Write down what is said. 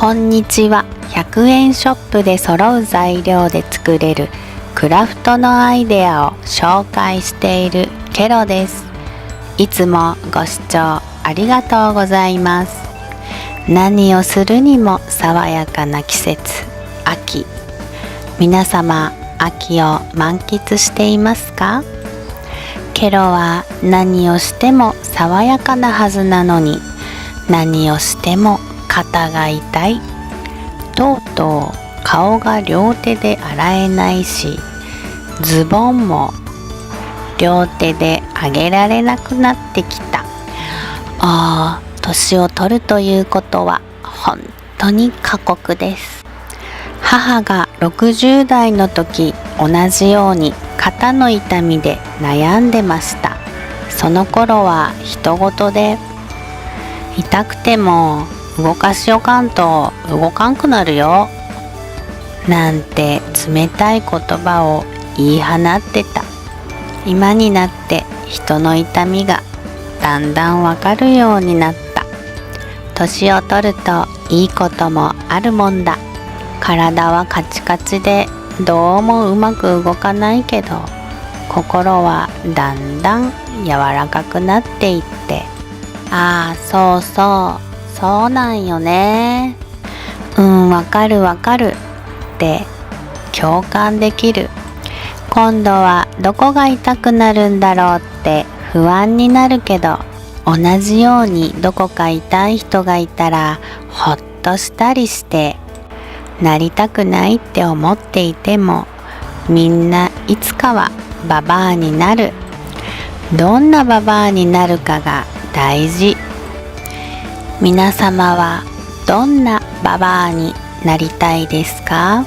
こんにちは。100円ショップで揃う材料で作れるクラフトのアイデアを紹介しているケロです。いつもご視聴ありがとうございます。何をするにも爽やかな季節、秋。皆様、秋を満喫していますか？ケロは何をしても爽やかなはずなのに、何をしても肩が痛い。とうとう顔が両手で洗えないし、ズボンも両手で上げられなくなってきた。年を取るということは本当に過酷です。母が60代の時、同じように肩の痛みで悩んでました。その頃は人事で、痛くても動かしおかんと動かんくなるよなんて冷たい言葉を言い放ってた。今になって人の痛みがだんだんわかるようになった。年を取るといいこともあるもんだ。体はカチカチでどうもうまく動かないけど、心はだんだん柔らかくなっていって、そうなんよね。わかるって共感できる。今度はどこが痛くなるんだろうって不安になるけど、同じようにどこか痛い人がいたらほっとしたりして、なりたくないって思っていても、みんないつかはババアになる。どんなババアになるかが大事。皆様はどんなババアになりたいですか？